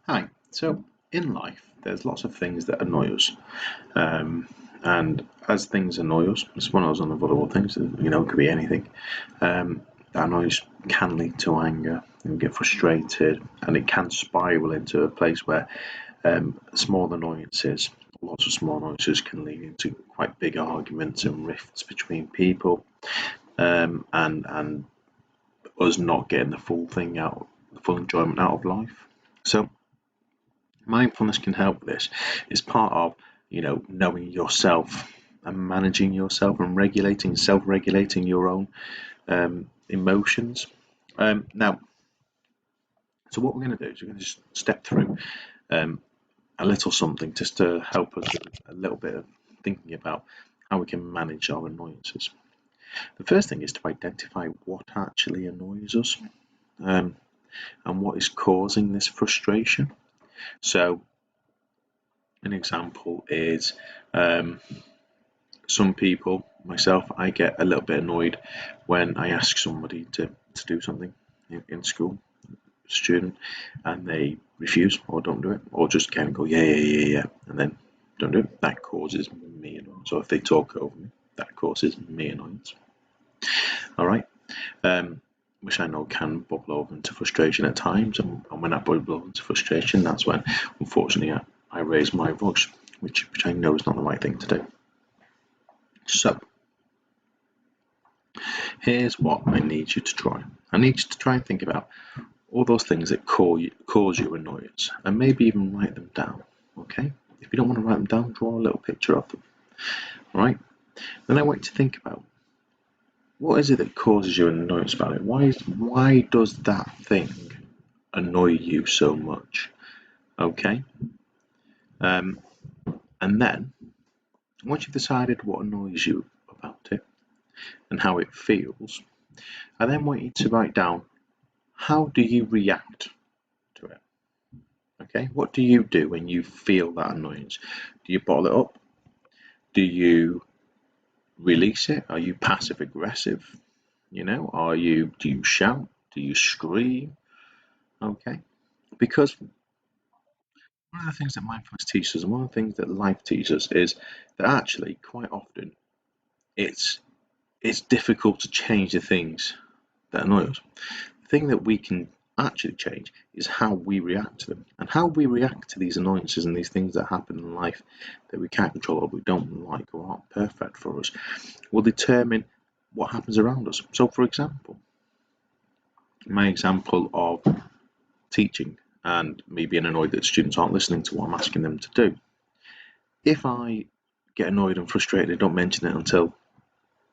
Hi. So, in life, there's lots of things that annoy us. And as things annoy us, it's one of those unavoidable things, it could be anything. That annoys can lead to anger and get frustrated, and it can spiral into a place where small annoyances, lots of small annoyances, can lead into quite big arguments and rifts between people, and us not getting the full thing out, the full enjoyment out of life. So, mindfulness can help with this. It's part of, knowing yourself and managing yourself and self-regulating your own emotions. Now, so what we're going to do is we're going to just step through a little something just to help us with a little bit of thinking about how we can manage our annoyances. The first thing is to identify what actually annoys us, and what is causing this frustration. So, an example is some people, myself, I get a little bit annoyed when I ask somebody to do something in school, student, and they refuse or don't do it, or just kind of go, yeah, and then don't do it. That causes me annoyance. So if they talk over me, that causes me annoyance. All right. Which I know can bubble over into frustration at times, and when I bubble over into frustration, that's when, unfortunately, I raise my voice, which I know is not the right thing to do. So, here's what I need you to try. I need you to try and think about all those things that cause you annoyance, and maybe even write them down. Okay? If you don't want to write them down, draw a little picture of them. All right? Then I want you to think about, what is it that causes you an annoyance about it? Why does that thing annoy you so much? Okay? And then, once you've decided what annoys you about it and how it feels, I then want you to write down, how do you react to it? Okay, what do you do when you feel that annoyance? Do you bottle it up? Do you release it? Are you passive aggressive? Do you shout? Do you scream? Okay, because one of the things that mindfulness teaches us, and one of the things that life teaches us, is that actually quite often it's difficult to change the things that annoy us. The thing that we can actually change is how we react to them, and how we react to these annoyances and these things that happen in life that we can't control, or we don't like, or aren't perfect for us, will determine what happens around us. So, for example, my example of teaching and me being annoyed that students aren't listening to what I'm asking them to do. If I get annoyed and frustrated and don't mention it until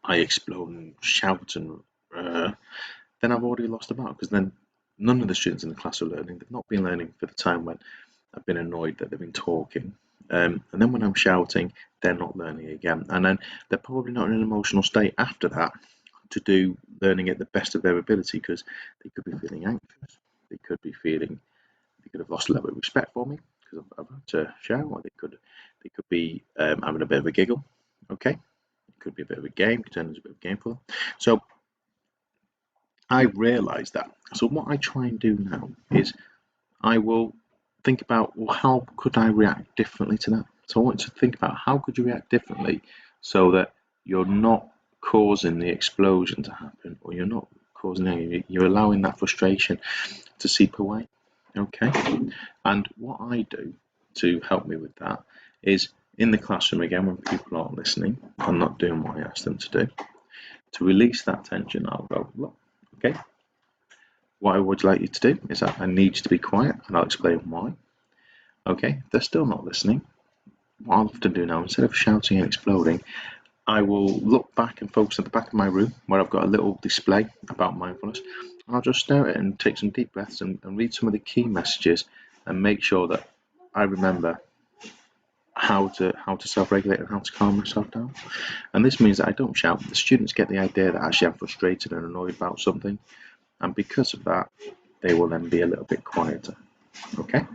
I explode and shout, and then I've already lost the battle, because then none of the students in the class are learning. They've not been learning for the time when I've been annoyed that they've been talking. And then when I'm shouting, they're not learning again. And then they're probably not in an emotional state after that to do learning at the best of their ability, because they could be feeling anxious. They could have lost a little bit of respect for me because I've had to shout, or they could be having a bit of a giggle. Okay, it could be a bit of a game, pretend it's a bit of a game for them. So I realised that. So what I try and do now is I will think about, well, how could I react differently to that? So I want to think about, how could you react differently so that you're not causing the explosion to happen, or you're not causing any, you're allowing that frustration to seep away. Okay, and what I do to help me with that is, in the classroom again, when people aren't listening, I'm not doing what I ask them to do. To release that tension, I'll go, look, okay, what I would like you to do is that I need you to be quiet, and I'll explain why. Okay, if they're still not listening, what I'll often do now, instead of shouting and exploding, I will look back and focus at the back of my room where I've got a little display about mindfulness, and I'll just stare at it and take some deep breaths and read some of the key messages, and make sure that I remember how to self-regulate and how to calm myself down. And this means that I don't shout. The students get the idea that actually I'm frustrated and annoyed about something, and because of that, they will then be a little bit quieter. Okay?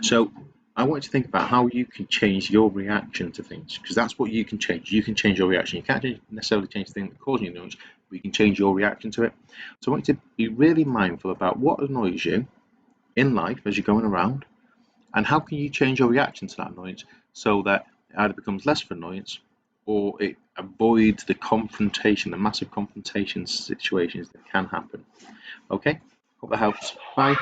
So I want you to think about how you can change your reaction to things, because that's what you can change. You can change your reaction. You can't necessarily change the thing that causes you annoyance, but you can change your reaction to it. So I want you to be really mindful about what annoys you, in life as you're going around, and how can you change your reaction to that annoyance so that it either becomes less of an annoyance or it avoids the confrontation, the massive confrontation situations that can happen. Okay, hope that helps. Bye.